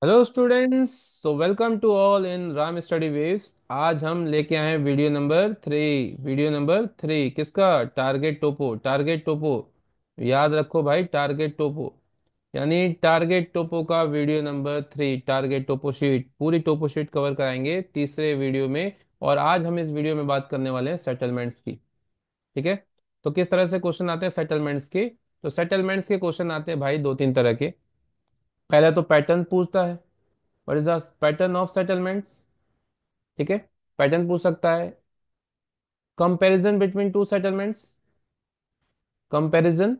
Hello students. So welcome to all in Ram study waves. आज हम लेके आए हैं वीडियो नंबर 3 किसका? टारगेट टोपो। टारगेट टोपो याद रखो भाई, टारगेट टोपो यानी टारगेट टोपो का वीडियो नंबर 3। टारगेट टोपो शीट, पूरी टोपो शीट कवर कराएंगे तीसरे वीडियो में। और आज हम इस वीडियो में बात करने वाले हैं सेटलमेंट्स की। ठीक है। तो किस तरह से क्वेश्चन आते हैं सेटलमेंट्स के? तो सेटलमेंट्स के क्वेश्चन आते हैं भाई दो तीन तरह के। पहला तो पैटर्न पूछता है, what is the pattern of settlements. ठीक है। पैटर्न पूछ सकता है। Comparison between two settlements, comparison.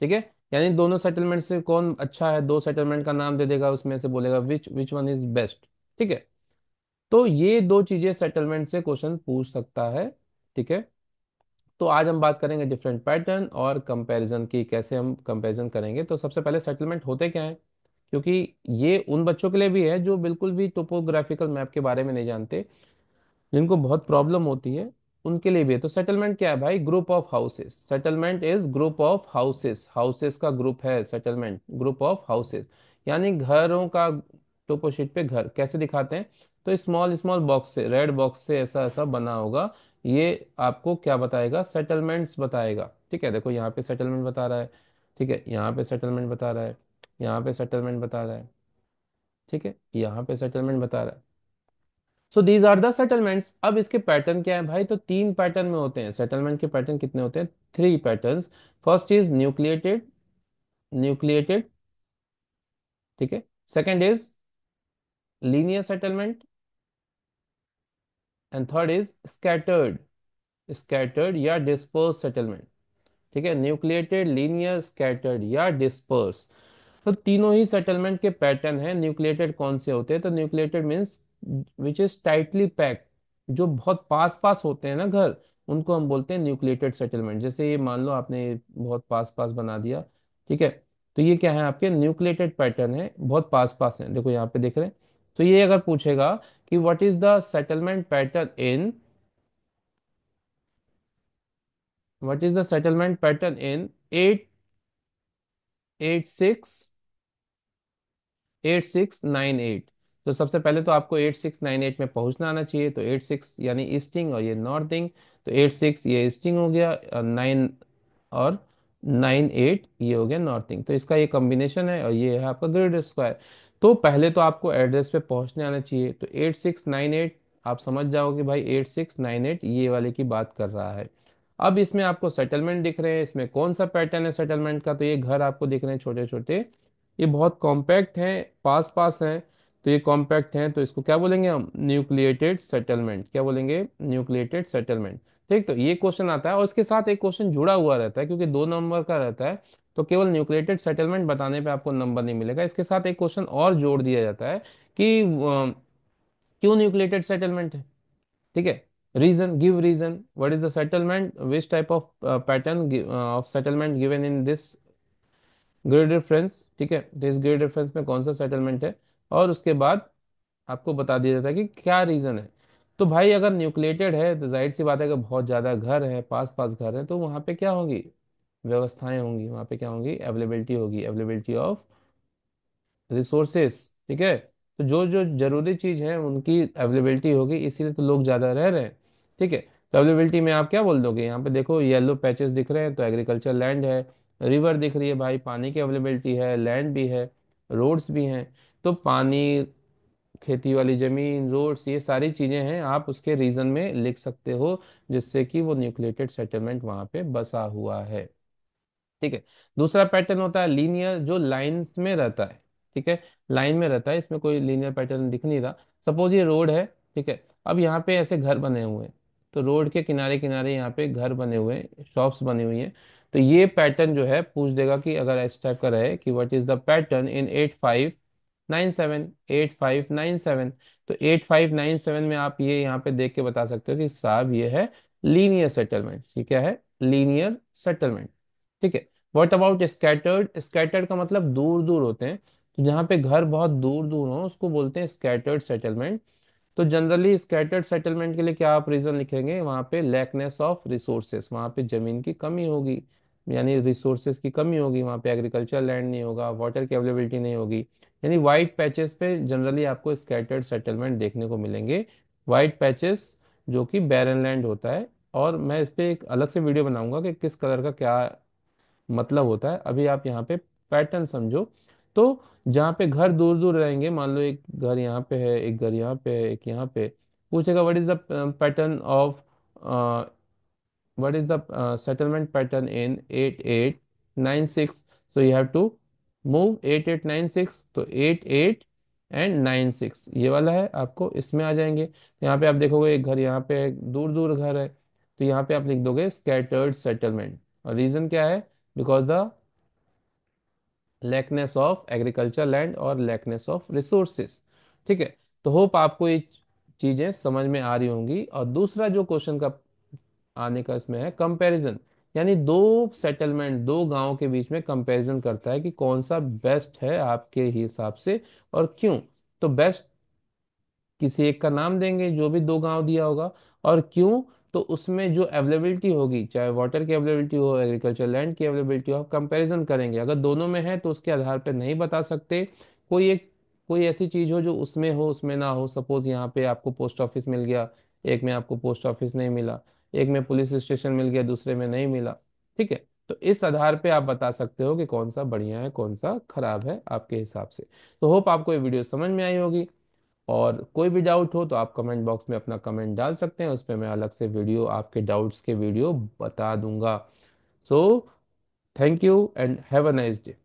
ठीक है। यानी दोनों सेटलमेंट से कौन अच्छा है, दो सेटलमेंट का नाम दे देगा, उसमें से बोलेगा विच विच वन इज बेस्ट। ठीक है। तो ये दो चीजें सेटलमेंट से क्वेश्चन पूछ सकता है। ठीक है। तो आज हम बात करेंगे डिफरेंट पैटर्न और कंपैरिजन की, कैसे हम कंपैरिजन करेंगे। तो सबसे पहले सेटलमेंट होते क्या है, क्योंकि ये उन बच्चों के लिए भी है जो बिल्कुल भी टोपोग्राफिकल मैप के बारे में नहीं जानते, जिनको बहुत प्रॉब्लम होती है, उनके लिए भी है। तो सेटलमेंट क्या है भाई? Group of houses. Settlement is group of houses. Houses का ग्रुप है सेटलमेंट, ग्रुप ऑफ हाउसेस यानी घरों का। टोपोशीट पे घर कैसे दिखाते हैं? तो स्मॉल स्मॉल बॉक्स से, रेड बॉक्स से ऐसा ऐसा बना होगा। ये आपको क्या बताएगा? सेटलमेंट्स बताएगा। ठीक है। देखो यहाँ पे सेटलमेंट बता रहा है। ठीक है। यहाँ पे सेटलमेंट बता रहा है। यहाँ पे सेटलमेंट बता रहा है। ठीक है। यहाँ पे सेटलमेंट बता रहा है। So these are the settlements. अब इसके पैटर्न क्या है भाई? तो तीन पैटर्न में होते हैं सेटलमेंट के। पैटर्न कितने होते हैं? 3 patterns. First is nucleated, nucleated. ठीक है। Second is linear settlement and third is scattered, scattered या डिस्पर्स सेटलमेंट। ठीक है। न्यूक्लिएटेड, लीनियर, स्कैटर्ड या डिस्पर्स। तो तीनों ही सेटलमेंट के पैटर्न हैं। न्यूक्लिएटेड कौन से होते हैं? तो nucleated means which is tightly packed, जो बहुत पास पास होते हैं ना घर, उनको हम बोलते हैं न्यूक्लिएटेड सेटलमेंट। जैसे ये मान लो आपने बहुत पास पास बना दिया। ठीक है। तो ये क्या है? आपके न्यूक्लिएटेड पैटर्न है, बहुत पास पास है। देखो यहाँ पे देख रहे हैं। तो ये अगर पूछेगा कि what is the settlement pattern in, what is the settlement pattern in 886, 8698। तो सबसे पहले तो आपको 8698 में पहुंचना आना चाहिए। तो 86 यानी ईस्टिंग और ये नॉर्थिंग। तो 86 ये ईस्टिंग हो गया, और 9 और 98 ये हो गया नॉर्थिंग। तो इसका ये कॉम्बिनेशन है और ये है आपका ग्रिड स्क्वायर। तो पहले तो आपको एड्रेस पे पहुंचने आना चाहिए। तो 8698 आप समझ जाओगे भाई, 8698 ये वाले की बात कर रहा है। अब इसमें आपको सेटलमेंट दिख रहे हैं। इसमें कौन सा पैटर्न है सेटलमेंट का? तो ये घर आपको दिख रहे हैं छोटे छोटे, ये बहुत कॉम्पैक्ट हैं, पास पास हैं। तो ये कॉम्पैक्ट हैं, तो इसको क्या बोलेंगे हम? Nucleated settlement. क्या बोलेंगे? Nucleated settlement. ठीक। तो ये क्वेश्चन आता है और इसके साथ एक क्वेश्चन जुड़ा हुआ रहता है, क्योंकि 2 नंबर का रहता है। तो केवल न्यूक्लिएटेड सेटलमेंट बताने पे आपको नंबर नहीं मिलेगा, इसके साथ एक क्वेश्चन और जोड़ दिया जाता है कि क्यों न्यूक्लिएटेड सेटलमेंट है। ठीक है। Region, give region, what is the settlement, which type of pattern of settlement given in this grid reference. ठीक है। तो इस ग्रिड रेफरेंस में कौन सा सेटलमेंट है, और उसके बाद आपको बता दिया जाता है कि क्या रीजन है। तो भाई अगर न्यूक्लिएटेड है तो जाहिर सी बात है कि बहुत ज्यादा घर है, पास पास घर है, तो वहां पे क्या होगी? व्यवस्थाएं होंगी। वहां पे क्या होंगी? अवेलेबिलिटी होगी, अवेलेबिलिटी ऑफ रिसोर्सेस। ठीक है। तो जो जो जरूरी चीज है उनकी अवेलेबिलिटी होगी, इसीलिए तो लोग ज्यादा रह रहे हैं। ठीक है। तो अवेलेबिलिटी में आप क्या बोल दोगे? यहाँ पे देखो येलो पैचेस दिख रहे हैं, तो एग्रीकल्चर लैंड है। रिवर दिख रही है भाई, पानी की अवेलेबिलिटी है, लैंड भी है, रोड्स भी हैं। तो पानी, खेती वाली जमीन, रोड्स, ये सारी चीजें हैं, आप उसके रीजन में लिख सकते हो, जिससे कि वो न्यूक्लिएटेड सेटलमेंट वहां पे बसा हुआ है। ठीक है। दूसरा पैटर्न होता है लीनियर, जो लाइन में रहता है। ठीक है। लाइन में रहता है, इसमें कोई लीनियर पैटर्न दिख नहीं रहा। सपोज ये रोड है। ठीक है। अब यहाँ पे ऐसे घर बने हुए हैं, तो रोड के किनारे किनारे यहाँ पे घर बने हुए हैं, शॉप्स बनी हुई हैं। तो ये पैटर्न जो है पूछ देगा कि अगर इस टाइप का रहे कि what is the pattern in 8597, 8597। तो 8597 में आप ये यहाँ पे देख के बता सकते हो कि साहब ये है लीनियर सेटलमेंट। ये क्या है? Linear settlement. ठीक है। What about scattered? स्कैटर्ड का मतलब दूर दूर होते हैं। तो जहाँ पे घर बहुत दूर दूर हो उसको बोलते हैं स्कैटर्ड सेटलमेंट। तो जनरली स्कैटर्ड सेटलमेंट के लिए क्या आप रीजन लिखेंगे? वहाँ पे लैकनेस ऑफ रिसोर्सेस, वहाँ पे जमीन की कमी होगी। यानी रिसोर्सेज की कमी होगी, वहाँ पे एग्रीकल्चर लैंड नहीं होगा, वाटर की अवेलेबिलिटी नहीं होगी। यानी वाइट पैचेस पे जनरली आपको स्कैटर्ड सेटलमेंट देखने को मिलेंगे, वाइट पैचेस जो कि बैरन लैंड होता है। और मैं इस पे एक अलग से वीडियो बनाऊंगा कि किस कलर का क्या मतलब होता है। अभी आप यहाँ पे पैटर्न समझो। तो जहाँ पे घर दूर दूर रहेंगे, मान लो एक घर यहाँ पे है, एक घर यहाँ पे है, एक यहाँ पे, पूछेगा what is the pattern of, what is the settlement pattern in 8896? So you have to move 8896, तो 88 एंड 96 ये वाला है, आपको इसमें आ जाएंगे। यहाँ पे आप देखोगे एक घर यहाँ पे है, दूर दूर घर है, तो यहाँ पे आप लिख दोगे स्कैटर्ड सेटलमेंट। और रीजन क्या है? Because the लैकनेस of agriculture land और लैकनेस ऑफ रिसोर्सेस। ठीक है। तो होप आपको ये चीजें समझ में आ रही होंगी। और दूसरा जो क्वेश्चन का आने का इसमें है कंपैरिजन, यानी दो सेटलमेंट, दो गांव के बीच में कंपैरिजन करता है कि कौन सा बेस्ट है आपके हिसाब से और क्यों। तो बेस्ट किसी एक का नाम देंगे जो भी दो गांव दिया होगा, और क्यों, तो उसमें जो अवेलेबिलिटी होगी, चाहे वाटर की अवेलेबिलिटी हो, एग्रीकल्चर लैंड की अवेलेबिलिटी हो, आप कंपैरिजन करेंगे। अगर दोनों में है तो उसके आधार पर नहीं बता सकते। कोई ऐसी चीज हो जो उसमें हो उसमें ना हो, सपोज यहाँ पे आपको पोस्ट ऑफिस मिल गया, एक में आपको पोस्ट ऑफिस नहीं मिला, एक में पुलिस स्टेशन मिल गया, दूसरे में नहीं मिला। ठीक है। तो इस आधार पे आप बता सकते हो कि कौन सा बढ़िया है, कौन सा खराब है आपके हिसाब से। तो होप आपको ये वीडियो समझ में आई होगी। और कोई भी डाउट हो तो आप कमेंट बॉक्स में अपना कमेंट डाल सकते हैं, उस पर मैं अलग से वीडियो, आपके डाउट्स के वीडियो बता दूंगा। So thank you and have a nice day.